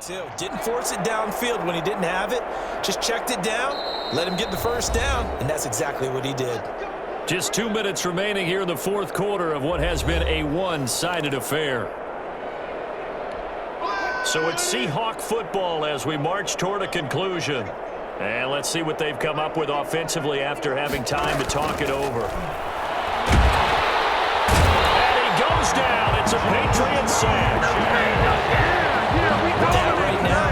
Too. Didn't force it downfield when he didn't have it. Just checked it down, let him get the first down, and that's exactly what he did. Just 2 minutes remaining here in the fourth quarter of what has been a one-sided affair. So it's Seahawk football as we march toward a conclusion. And let's see what they've come up with offensively after having time to talk it over. And he goes down. It's a Patriots sack. That right now,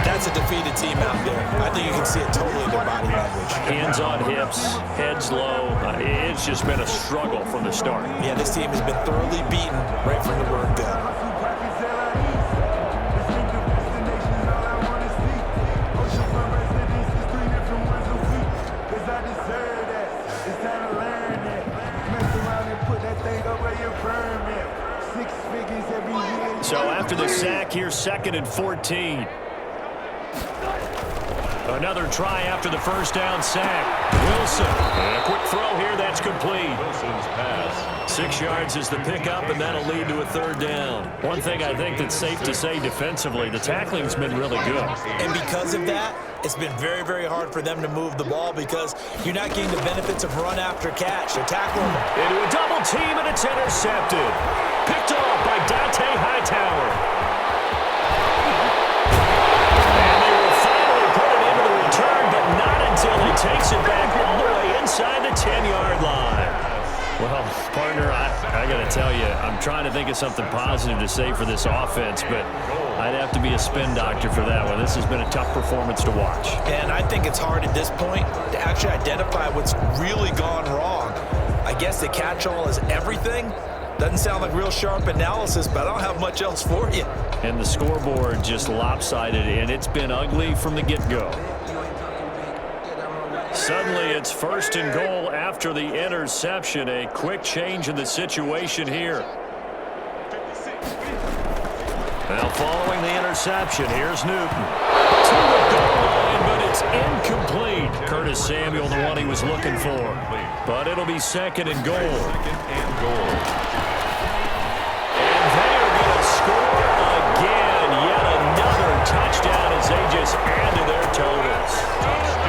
that's a defeated team out there. I think you can see it totally in their body language. Hands on hips, heads low. It's just been a struggle from the start. Yeah, this team has been thoroughly beaten right from the word go. So after the sack, here's 2nd and 14. Another try after the first down sack. Wilson. And a quick throw here. That's complete. Wilson's pass. 6 yards is the pickup, and that'll lead to a 3rd down. One thing I think that's safe to say defensively, the tackling's been really good. And because of that, it's been very, very hard for them to move the ball because you're not getting the benefits of run after catch. They're tackling them into a double team, and it's intercepted. Picked off by Dante Hightower. And they will finally put it into the return, but not until he takes it back all the way inside the 10-yard line. Well, partner, I got to tell you, I'm trying to think of something positive to say for this offense, but I'd have to be a spin doctor for that one. This has been a tough performance to watch. And I think it's hard at this point to actually identify what's really gone wrong. I guess the catch-all is everything. Doesn't sound like real sharp analysis, but I don't have much else for you. And the scoreboard just lopsided, and it's been ugly from the get-go. Suddenly, it's 1st and goal after the interception. A quick change in the situation here. Now, following the interception, here's Newton. To the goal line, but it's incomplete. Curtis Samuel, the one he was looking for. But it'll be 2nd and goal. And they are going to score again. Yet another touchdown as they just add to their totals.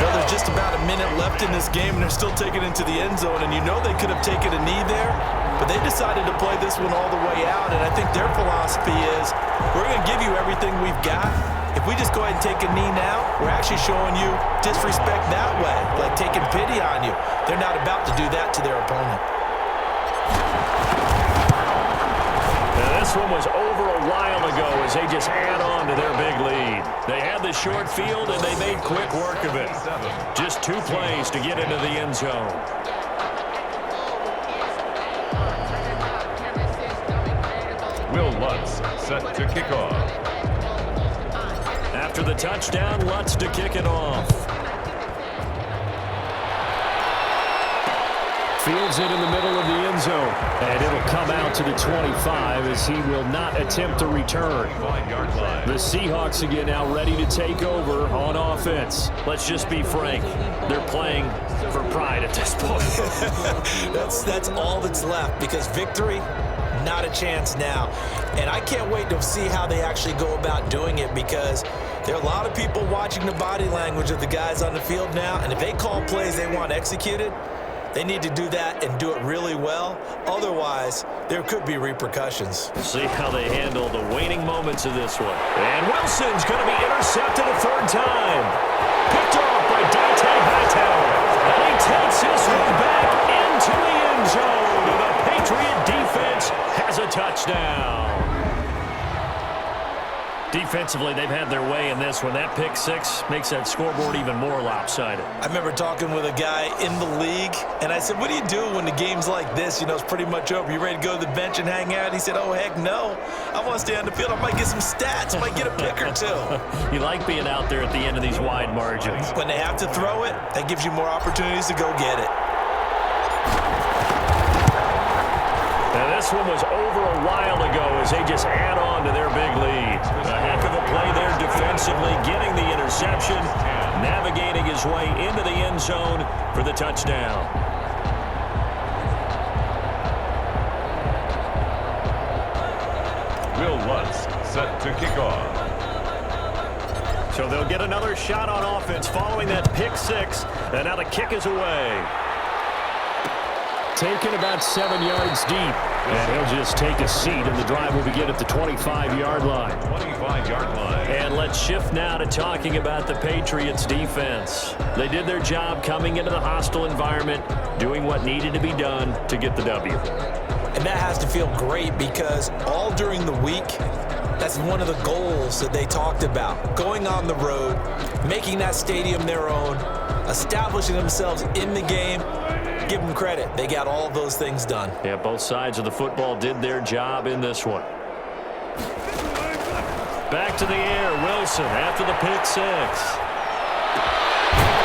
Well, there's just about a minute left in this game, and they're still taking it to the end zone. And you know they could have taken a knee there, but they decided to play this one all the way out. And I think their philosophy is, we're going to give you everything we've got. If we just go ahead and take a knee now, we're actually showing you disrespect that way, like taking pity on you. They're not about to do that to their opponent. Now, this one was over a while ago as they just add on to their big lead. They had the short field, and they made quick work of it. Just 2 plays to get into the end zone. Will Lutz set to kick off. After the touchdown, Lutz to kick it off. Fields it in the middle of the end zone. And it'll come out to the 25 as he will not attempt to return. The Seahawks again now ready to take over on offense. Let's just be frank. They're playing for pride at this point. That's all that's left because victory, not a chance now. And I can't wait to see how they actually go about doing it because there are a lot of people watching the body language of the guys on the field now. And if they call plays they want executed, they need to do that and do it really well. Otherwise, there could be repercussions. We'll see how they handle the waning moments of this one. And Wilson's going to be intercepted a 3rd time. Picked off by Dante Hightower. And he takes this one back into the end zone. And the Patriot defense has a touchdown. Defensively, they've had their way in this one. That pick 6 makes that scoreboard even more lopsided. I remember talking with a guy in the league, and I said, what do you do when the game's like this? You know, it's pretty much over. You ready to go to the bench and hang out? He said, oh, heck no. I want to stay on the field. I might get some stats. I might get a pick or 2. You like being out there at the end of these wide margins. When they have to throw it, that gives you more opportunities to go get it. Now, this one was over a while ago as they just add on to their big lead. A heck of a play there defensively, getting the interception, navigating his way into the end zone for the touchdown. Will Lutz set to kick off. So they'll get another shot on offense following that pick six. And now the kick is away. Taken about 7 yards deep. And he'll just take a seat, and the drive will begin at the 25-yard line. 25-yard line. And let's shift now to talking about the Patriots defense. They did their job coming into the hostile environment, doing what needed to be done to get the W. And that has to feel great because all during the week, that's one of the goals that they talked about. Going on the road, making that stadium their own, establishing themselves in the game. Give them credit. They got all those things done. Yeah, both sides of the football did their job in this one. Back to the air, Wilson after the pick six.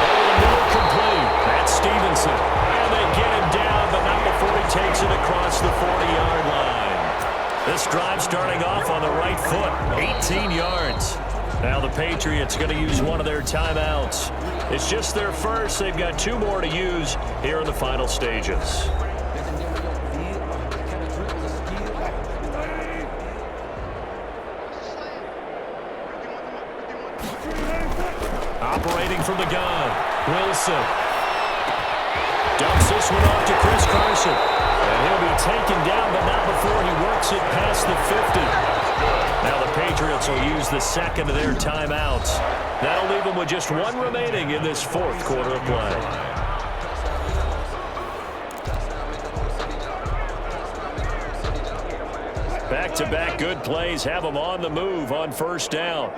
Over the middle, complete. That's Stevenson. And they get him down, but not before he takes it across the 40-yard line. This drive starting off on the right foot, 18 yards. Now the Patriots going to use one of their timeouts. It's just their first. They've got 2 more to use here in the final stages. Operating from the gun, Wilson. Dumps this one off to Chris Carson. And he'll be taken down, but not before he works it past the 50. Now the Patriots will use the second of their timeouts. That'll leave them with just 1 remaining in this 4th quarter of play. Back-to-back good plays have them on the move on first down.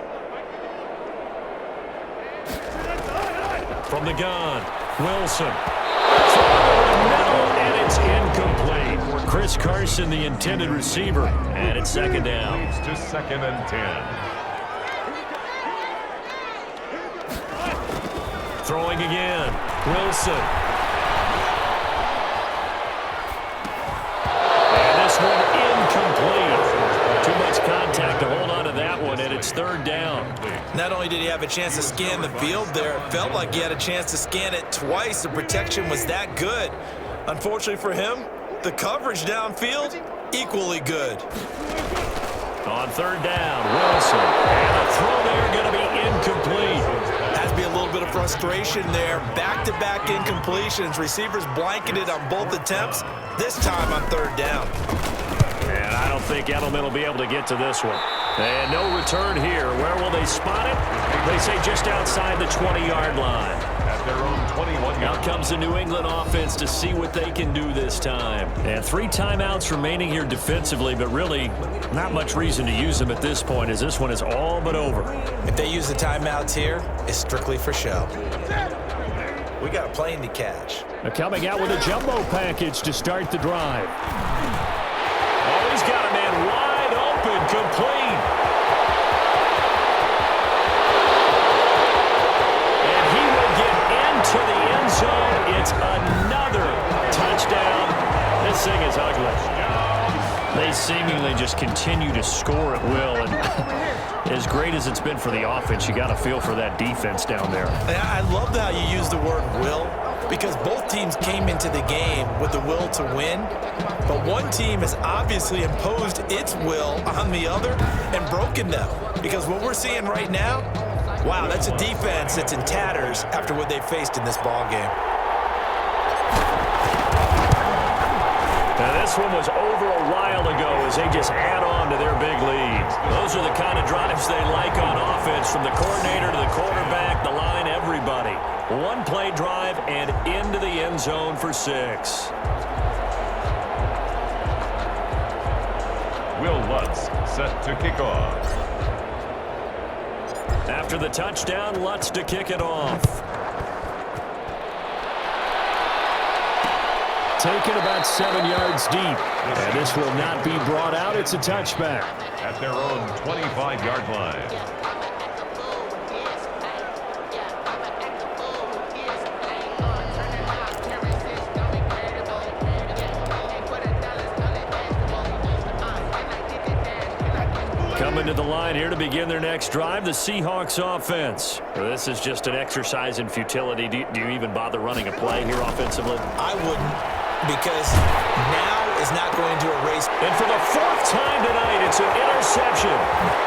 From the gun, Wilson. And it's incomplete. Chris Carson, the intended receiver, and it's second down. Leads to 2nd and 10. Throwing again, Wilson. And this one incomplete. Too much contact to hold on to that one, and it's 3rd down. Not only did he have a chance to scan the field there, it felt like he had a chance to scan it twice. The protection was that good. Unfortunately for him, the coverage downfield, equally good. On 3rd down, Wilson. And the throw there going to be incomplete. Has to be a little bit of frustration there. Back-to-back incompletions. Receivers blanketed on both attempts, this time on 3rd down. And I don't think Edelman will be able to get to this one. And no return here. Where will they spot it? They say just outside the 20-yard line. At their own 21-yard Now comes the New England offense to see what they can do this time. And 3 timeouts remaining here defensively, but really not much reason to use them at this point as this one is all but over. If they use the timeouts here, it's strictly for show. We got a plane to catch. Now coming out with a jumbo package to start the drive. Oh, he's got a man wide open, complete. And he will get into the end zone. It's another touchdown. This thing is ugly. They seemingly just continue to score at will. And as great as it's been for the offense, you got to feel for that defense down there. I love how you use the word will, because both teams came into the game with the will to win, but one team has obviously imposed its will on the other and broken them. Because what we're seeing right now, wow, that's a defense that's in tatters after what they faced in this ball game. Now this one was over a while ago as they just add on to their big lead. Those are the kind of drives they like on offense, from the coordinator to the quarterback, the line, everybody. 1-play drive and into the end zone for 6. Will Lutz set to kick off. After the touchdown, Lutz to kick it off. Taken about 7 yards deep. And this will not be brought out. It's a touchback. At their own 25-yard line. Coming to the line here to begin their next drive, the Seahawks offense. Well, this is just an exercise in futility. Do you even bother running a play here offensively? I wouldn't, because now is not going to erase. And for the 4th time tonight, it's an interception.